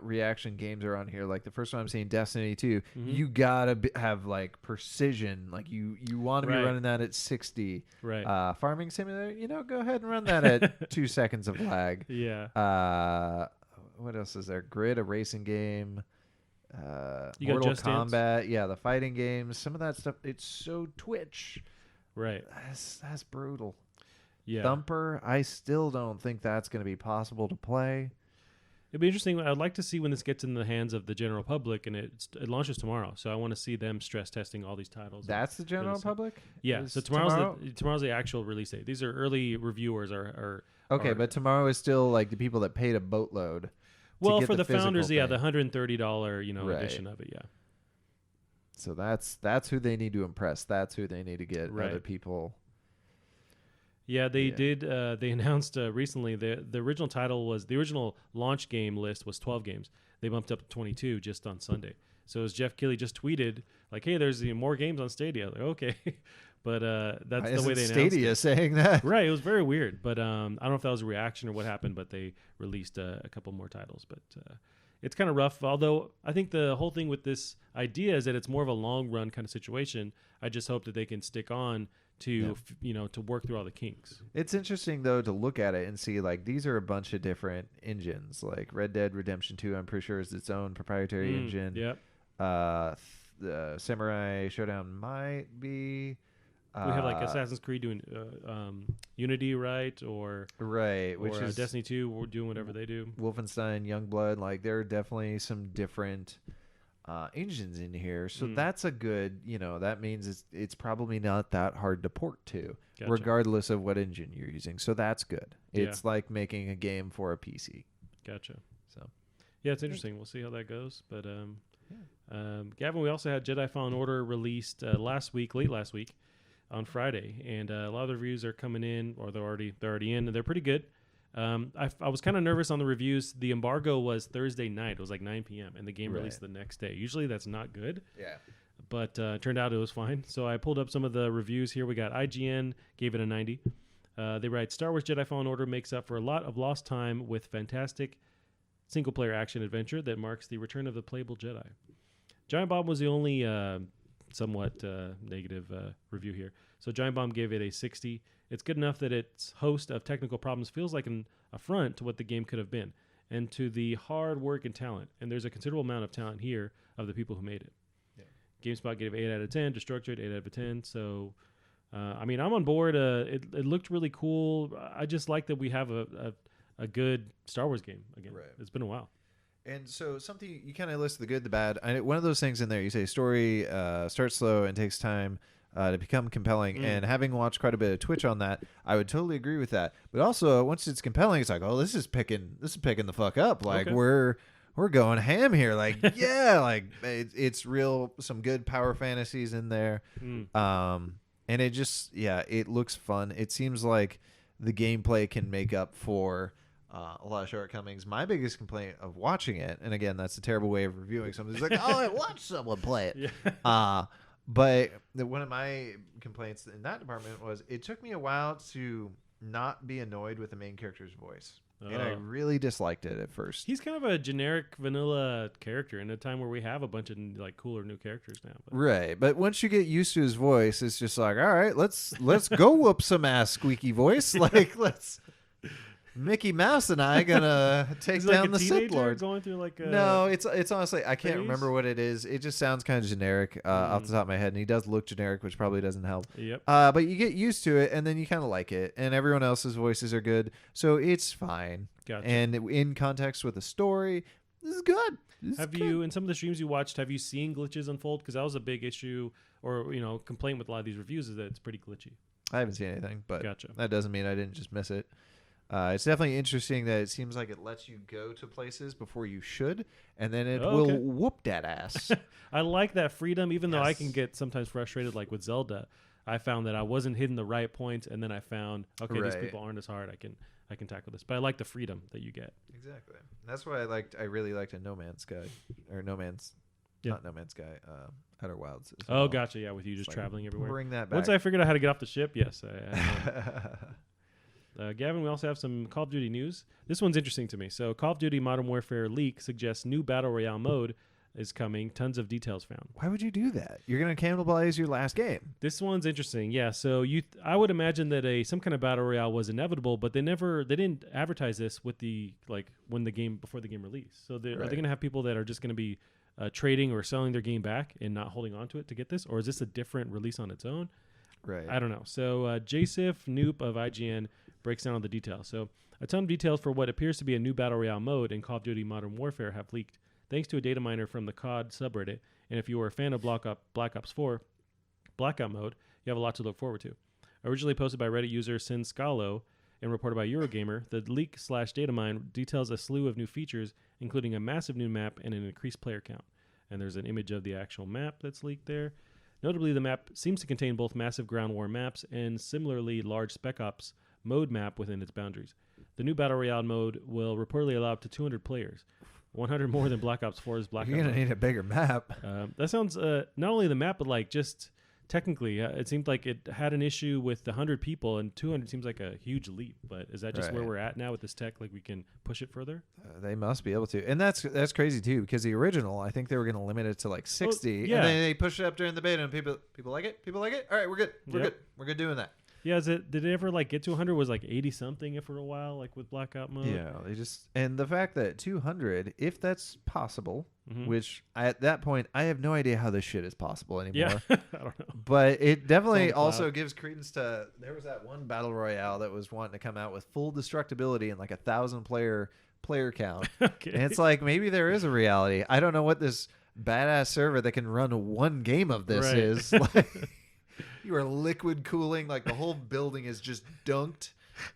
reaction games are on here. Like the first one I'm seeing, Destiny 2, you gotta have like precision. Like you want to be running that at 60. Right. Farming Simulator, go ahead and run that at 2 seconds of lag. Yeah. What else is there? Grid, a racing game. You Mortal got Just Kombat. Dance? Yeah, the fighting games. Some of that stuff. It's so Twitch. Right. That's brutal. Yeah. Thumper. I still don't think that's going to be possible to play. It'd be interesting. I'd like to see when this gets in the hands of the general public, and it launches tomorrow. So I want to see them stress testing all these titles. That's the general public? Yeah. So tomorrow's the actual release date. These are early reviewers are okay, but tomorrow is still like the people that paid a boatload. Well, for the founders, the $130 edition of it, yeah. So that's who they need to impress. That's who they need to get other people. Yeah, they did. They announced recently the original the original launch game list was 12 games. They bumped up to 22 just on Sunday. So as Jeff Keighley just tweeted, like, "Hey, there's more games on Stadia." Like, okay, but that's the way they announced Stadia saying that. Right, it was very weird. But I don't know if that was a reaction or what happened. But they released a couple more titles. But it's kind of rough. Although I think the whole thing with this idea is that it's more of a long run kind of situation. I just hope that they can stick on to to work through all the kinks. It's interesting though to look at it and see like these are a bunch of different engines. Like Red Dead Redemption 2, I'm pretty sure is its own proprietary engine. Yep. Samurai Showdown might be. We have like Assassin's Creed doing Unity, right? Or which is Destiny 2. We're doing whatever they do. Wolfenstein, Youngblood. Like there are definitely some different engines in here, so that's a good. That means it's probably not that hard to port to, regardless of what engine you're using. So that's good. It's like making a game for a PC. Gotcha. So yeah, it's interesting. We'll see how that goes. But Gavin, we also had Jedi Fallen Order released late last week. On Friday, and a lot of the reviews are coming in, or they're already in, and they're pretty good. I was kind of nervous on the reviews. The embargo was Thursday night. It was like 9 p.m. and the game released the next day. Usually that's not good. Yeah. But turned out it was fine. So I pulled up some of the reviews here. We got IGN gave it a 90. They write, Star Wars Jedi Fallen Order makes up for a lot of lost time with fantastic single-player action adventure that marks the return of the playable Jedi. Giant Bomb was the only somewhat negative review here. So Giant Bomb gave it a 60. It's good enough that its host of technical problems feels like an affront to what the game could have been and to the hard work and talent. And there's a considerable amount of talent here of the people who made it. Yeah. GameSpot gave 8 out of 10. Destructoid 8 out of 10. So, I'm on board. It looked really cool. I just like that we have a good Star Wars game again. Right. It's been a while. And so something you kind of list the good, the bad. One of those things in there, you say story starts slow and takes time to become compelling. And having watched quite a bit of Twitch on that, I would totally agree with that. But also, once it's compelling, it's like, oh, this is picking the fuck up. Like we're going ham here. Like like it's real. Some good power fantasies in there. And it just it looks fun. It seems like the gameplay can make up for a lot of shortcomings. My biggest complaint of watching it, and again, that's a terrible way of reviewing something. It's like, oh, I watched someone play it. Yeah. But one of my complaints in that department was it took me a while to not be annoyed with the main character's voice. And I really disliked it at first. He's kind of a generic vanilla character in a time where we have a bunch of like cooler new characters now. But. Right. But once you get used to his voice, it's just like, all right, let's go whoop some ass, squeaky voice. Like, let's... Mickey Mouse and I gonna take down the Sith Lords. Going through like no, it's honestly I can't remember what it is. It just sounds kind of generic off the top of my head, and he does look generic, which probably doesn't help. Yep. But you get used to it, and then you kind of like it, and everyone else's voices are good, so it's fine. Gotcha. And in context with the story, this is good. You in some of the streams you watched? Have you seen glitches unfold? Because that was a big issue, or complaint with a lot of these reviews is that it's pretty glitchy. I haven't seen anything, but gotcha. That doesn't mean I didn't just miss it. It's definitely interesting that it seems like it lets you go to places before you should, and then it will whoop that ass. I like that freedom, even though I can get sometimes frustrated, like with Zelda. I found that I wasn't hitting the right points, and then I found, these people aren't as hard. I can tackle this. But I like the freedom that you get. Exactly. That's why I really liked a No Man's Sky, or not No Man's Sky, Outer Wilds. Oh, gotcha. Yeah, with you just traveling everywhere. Bring that back. Once I figured out how to get off the ship, yes. Gavin, we also have some Call of Duty news. This one's interesting to me. So Call of Duty Modern Warfare leak suggests new Battle Royale mode is coming. Tons of details found. Why would you do that? You're going to cannibalize your last game. This one's interesting. Yeah, so I would imagine that some kind of Battle Royale was inevitable, but they didn't advertise this with before the game released. So are they going to have people that are just going to be trading or selling their game back and not holding on to it to get this? Or is this a different release on its own? Right. I don't know. So JSIF Noop of IGN breaks down all the details. So a ton of details for what appears to be a new Battle Royale mode in Call of Duty Modern Warfare have leaked thanks to a data miner from the COD subreddit. And if you were a fan of Black Ops 4 Blackout mode, you have a lot to look forward to. Originally posted by Reddit user Sinscalo and reported by Eurogamer, the leak/data mine details a slew of new features, including a massive new map and an increased player count. And there's an image of the actual map that's leaked there. Notably, the map seems to contain both massive ground war maps and similarly large Spec Ops mode map within its boundaries. The new Battle Royale mode will reportedly allow up to 200 players, 100 more than Black Ops 4's Blackout. You're going to need a bigger map. That sounds, not only the map, but just technically, it seemed like it had an issue with the 100 people, and 200 seems like a huge leap. But is that just where we're at now with this tech? Like we can push it further? They must be able to. And that's crazy, too, because the original, I think they were going to limit it to 60. And then they pushed it up during the beta, and people like it? People like it? All right, we're good. We're good. We're good doing that. Yeah, did it ever get to 100? Was 80 something for a while, with Blackout mode? Yeah, and the fact that 200, if that's possible, which at that point I have no idea how this shit is possible anymore. Yeah, I don't know. But it definitely It's on the also cloud. gives credence to. There was that one battle royale that was wanting to come out with full destructibility and like 1,000 player count. Okay. And it's like maybe there is a reality. I don't know what this badass server that can run one game of this Right. is. Like, you are liquid cooling, like the whole building is just dunked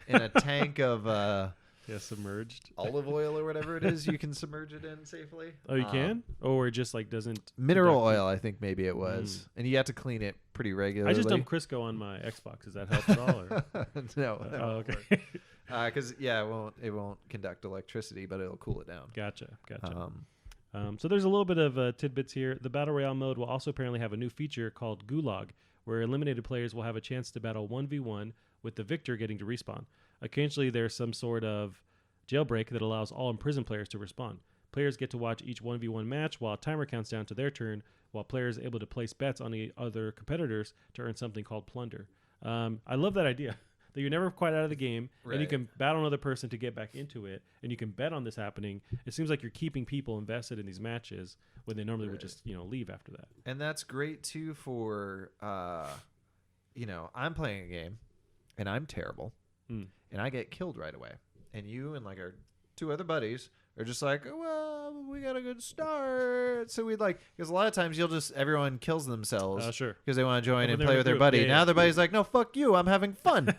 in a tank of Submerged. olive oil or whatever it is you can submerge it in safely. Oh, you can? Or it just like doesn't Mineral conduct- oil, I think maybe it was. And you have to clean it pretty regularly. I just dumped Crisco on my Xbox. Does that help at all? Or? No. Oh, okay. Because it won't conduct electricity, but it'll cool it down. Gotcha. So there's a little bit of tidbits here. The Battle Royale mode will also apparently have a new feature called Gulag, where eliminated players will have a chance to battle 1v1 with the victor getting to respawn. Occasionally, there's some sort of jailbreak that allows all imprisoned players to respawn. Players get to watch each 1v1 match while a timer counts down to their turn, while players are able to place bets on the other competitors to earn something called plunder. I love that idea. That you're never quite out of the game, and you Right. can battle another person to get back into it, and you can bet on this happening. It seems like you're keeping people invested in these matches when they normally would just leave after that. And that's great too for I'm playing a game and I'm terrible and I get killed right away. And you and like our two other buddies are just like, well, we got a good start. So we'd because a lot of times everyone kills themselves Sure. because they want to join When and they're play in with a their group. buddy. Yeah, Now yeah. their buddy's like, no, fuck you. I'm having fun.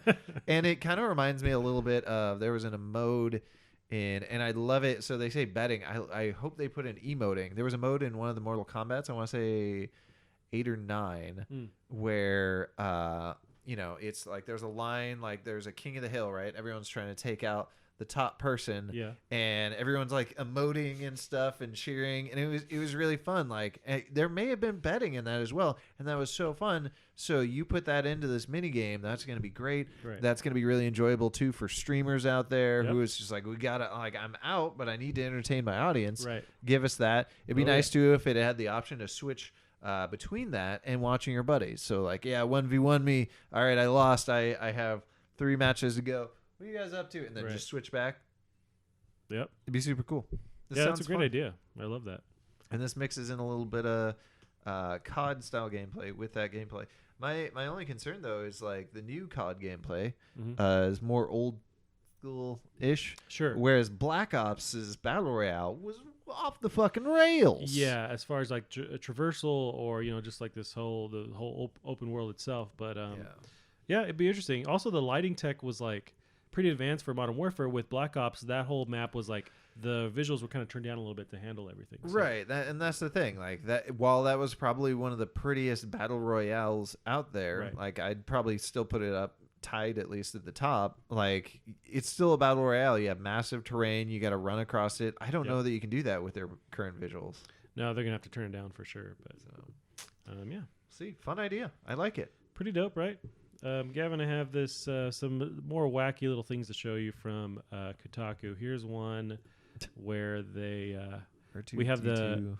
And it kind of reminds me a little bit of, there was in a mode and I love it. So they say betting. I hope they put in emoting. There was a mode in one of the Mortal Kombats, I want to say 8 or 9, where it's like there's a line, like there's a king of the hill, right? Everyone's trying to take out the top person, and everyone's like emoting and stuff and cheering, and it was really fun. Like there may have been betting in that as well, and that was so fun. So you put that into this mini game, that's going to be great. Right. That's going to be really enjoyable too for streamers out there Yep. who is just like, we gotta, like, I'm out, but I need to entertain my audience. Right. Give us that. It'd be Oh, nice too if it had the option to switch between that and watching your buddies. So like, 1v1 me. All right, I lost. I have 3 matches to go. What are you guys up to? And then Right. just switch back. Yep. It'd be super cool. This Yeah, that's sounds a great fun. idea. I love that. And this mixes in a little bit of COD style gameplay with that gameplay. My only concern though is like the new COD gameplay is more old school ish. Sure. Whereas Black Ops' Battle Royale was off the fucking rails. Yeah, as far as like traversal or just like the whole open world itself, but yeah, it'd be interesting. Also, the lighting tech was like pretty advanced for Modern Warfare. With Black Ops, that whole map was like the visuals were kind of turned down a little bit to handle everything. So. Right, and that's the thing. Like that, while that was probably one of the prettiest battle royales out there, Right. like I'd probably still put it up tied at least at the top. Like it's still a battle royale. You have massive terrain. You got to run across it. I don't know that you can do that with their current visuals. No, they're gonna have to turn it down for sure. But yeah, See, fun idea. I like it. pretty dope, right? Gavin, I have this some more wacky little things to show you from Kotaku. Here's one where they we have the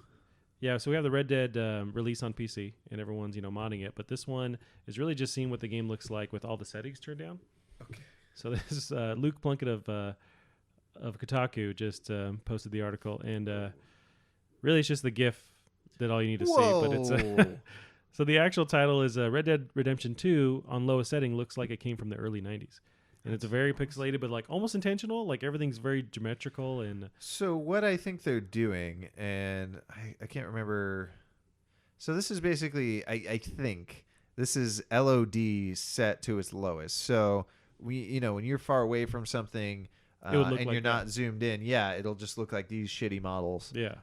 so we have the Red Dead release on PC, and everyone's modding it. But this one is really just seeing what the game looks like with all the settings turned down. Okay. So this is Luke Plunkett of Kotaku just posted the article, and really it's just the GIF that all you need to see. But it's so the actual title is Red Dead Redemption 2 on lowest setting looks like it came from the early 90s. And it's a very pixelated, but like almost intentional. Like everything's very geometrical. And So what I think they're doing, and I can't remember. So this is basically, I think this is LOD set to its lowest. So when you're far away from something It would look and like you're that. not zoomed in, it'll just look like these shitty models. yeah.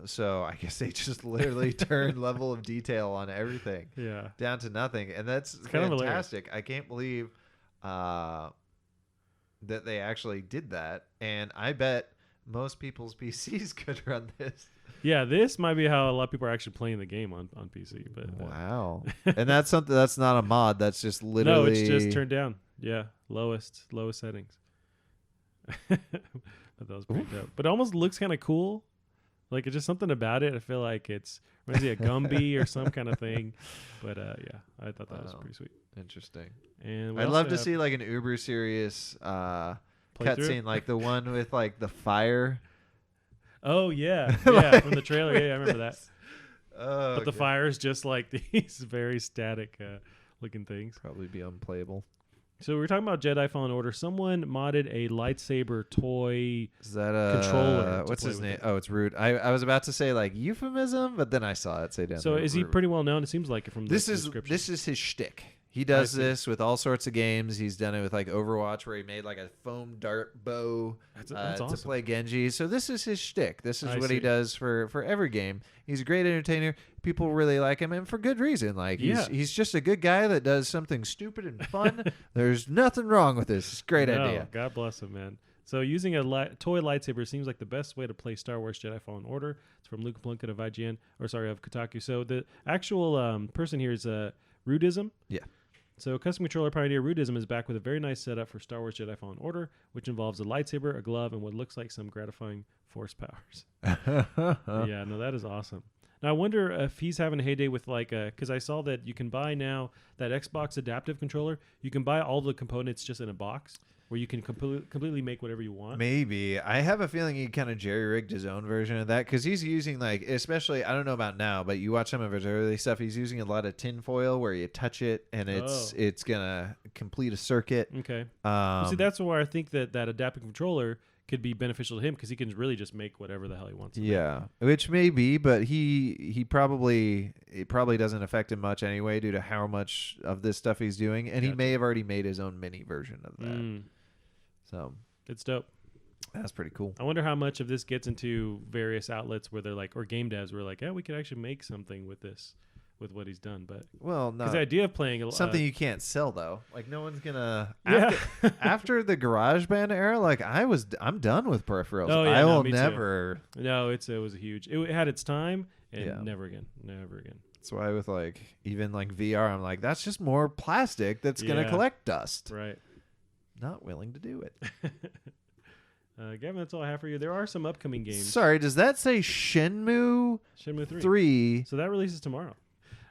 So I guess they just literally turned level of detail on everything Yeah. down to nothing, and that's kind of hilarious. fantastic. I can't believe that they actually did that, and I bet most people's PCs could run this. Yeah, this might be how a lot of people are actually playing the game on PC. But Wow. And that's something that's not a mod. That's just literally. no, it's just turned down. Yeah, lowest settings. But that was pretty dope. But it almost looks kind of cool. Like it's just something about it. I feel like it's reminds me of Gumby or some kind of thing. But yeah, I thought that was Wow. pretty sweet. Interesting. And we I'd also love to have see like an uber serious playthrough. cutscene, like the one with like the fire. Oh yeah, yeah, from the trailer. Yeah, I remember that. Oh, But the fire is just like these very static looking things. probably be unplayable. So we were talking about Jedi Fallen Order. Someone modded a lightsaber toy. Is that a controller to What's play his with name? it. Oh, it's Root. I was about to say like euphemism, but then I saw it say down So there. is he Root. pretty well known? It seems like it from the description. This is his shtick. He does see. this with all sorts of games. He's done it with like Overwatch, where he made like a foam dart bow That's to awesome. play Genji. So this is his shtick. This is I what he see. does for every game. He's a great entertainer. People really like him, and for good reason. Like he's just a good guy that does something stupid and fun. There's nothing wrong with this. It's a great No, idea. God bless him, man. So using a toy lightsaber seems like the best way to play Star Wars Jedi Fallen Order. It's from Luke Plunkett of IGN, of Kotaku. So the actual person here is Rudism. Yeah. So custom controller pioneer Rudism is back with a very nice setup for Star Wars Jedi Fallen Order, which involves a lightsaber, a glove, and what looks like some gratifying force powers. Yeah, no, that is awesome. Now I wonder if he's having a heyday with like because I saw that you can buy now that Xbox adaptive controller. You can buy all the components just in a box, where you can completely make whatever you want. Maybe. I have a feeling he kind of jerry-rigged his own version of that because he's using, like, especially, I don't know about now, but you watch some of his early stuff, he's using a lot of tin foil where you touch it and it's going to complete a circuit. Okay. Well, see, that's where I think that adaptive controller could be beneficial to him because he can really just make whatever the hell he wants to make. Yeah, which may be, but it probably doesn't affect him much anyway due to how much of this stuff he's doing, and he Gotcha. may have already made his own mini version of that. So It's dope. that's pretty cool. I wonder how much of this gets into various outlets where they're like, or game devs where like, yeah, we could actually make something with this, with what he's done. But Well, because no, the idea of playing something you can't sell though. Like no one's gonna. Yeah. After the GarageBand era, like I'm done with peripherals. Oh, yeah, I no, will me too. never. No, it was a huge. It had its time, and Yeah. never again, never again. That's why with like even like VR, I'm like that's just more plastic that's gonna Yeah. collect dust. Right. Not willing to do it. Gavin, that's all I have for you. There are some upcoming games. Sorry, does that say Shenmue Shenmue 3. 3? So that releases tomorrow.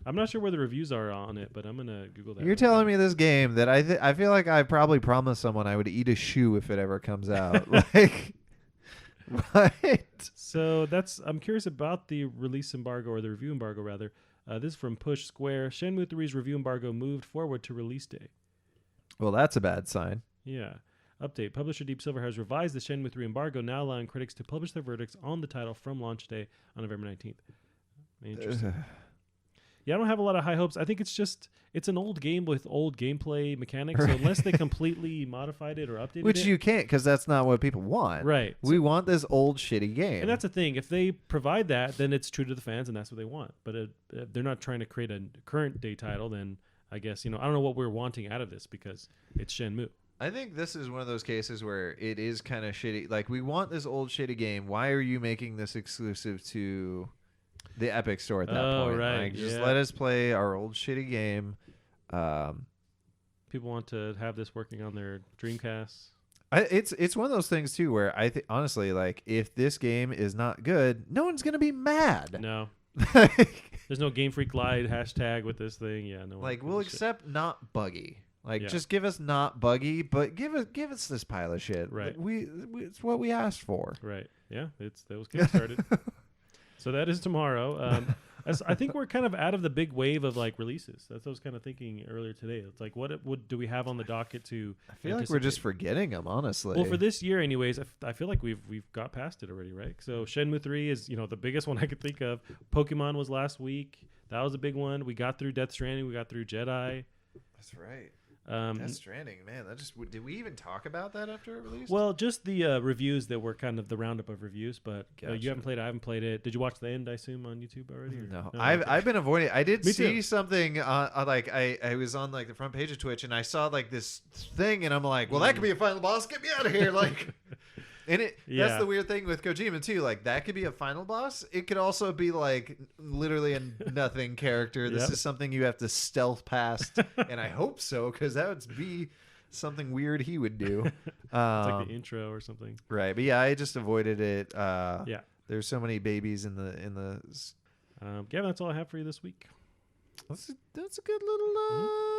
I'm not sure where the reviews are on it, but I'm gonna Google that. You're telling me this game that I feel like I probably promised someone I would eat a shoe if it ever comes out. Like, what? So I'm curious about the release embargo or the review embargo rather. This is from Push Square. Shenmue 3's review embargo moved forward to release day. Well, that's a bad sign. Yeah. Update. Publisher Deep Silver has revised the Shenmue 3 embargo, now allowing critics to publish their verdicts on the title from launch day on November 19th. Interesting. Yeah, I don't have a lot of high hopes. I think it's an old game with old gameplay mechanics. So unless they completely modified it or updated Which it. you can't because that's not what people want. Right. We want this old shitty game. And that's the thing. If they provide that, then it's true to the fans and that's what they want. But if they're not trying to create a current day title, then I guess, I don't know what we're wanting out of this because it's Shenmue. I think this is one of those cases where it is kind of shitty. Like, we want this old shitty game. Why are you making this exclusive to the Epic Store at that point? Right. Like, just Yeah. let us play our old shitty game. People want to have this working on their Dreamcasts. It's one of those things, too, where I think, honestly, like, if this game is not good, no one's going to be mad. No. There's no Game Freak Live hashtag with this thing. Yeah, no. Like, we'll accept not buggy. Like, Yeah. just give us not buggy, but give us this pile of shit. Right. It's what we asked for. Right. Yeah, that was kickstarted. So that is tomorrow. I think we're kind of out of the big wave of like releases. That's what I was kind of thinking earlier today. It's like, what do we have on the docket to? I feel like we're just forgetting them, honestly. Well, for this year, anyways, I feel like we've got past it already, right? So Shenmue 3 is the biggest one I could think of. Pokemon was last week. That was a big one. We got through Death Stranding. We got through Jedi. That's right. Death Stranding, man. Did we even talk about that after it released? Well, just the reviews that were kind of the roundup of reviews, but Gotcha. you haven't played it. I haven't played it. Did you watch the end, I assume, on YouTube already? Or? No, Okay. I've been avoiding it. I did Me see too. something like I was on like the front page of Twitch and I saw like this thing and I'm like, well, that could be a final boss. Get me out of here, like. And Yeah. that's the weird thing with Kojima too. Like that could be a final boss. It could also be like literally a nothing character. This Yep. is something you have to stealth past, and I hope so because that would be something weird he would do. It's like the intro or something. Right, but yeah, I just avoided it. Yeah. There's so many babies in the. Gavin, that's all I have for you this week. That's a good little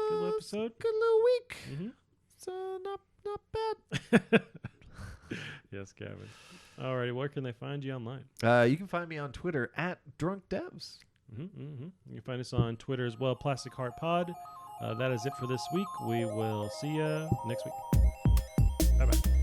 Good little episode. Good little week. Mm-hmm. It's not bad. Yes, Gavin. Alrighty, where can they find you online? You can find me on Twitter at DrunkDevs. You can find us on Twitter as well, Plastic Heart Pod. That is it for this week. We will see you next week. Bye-bye.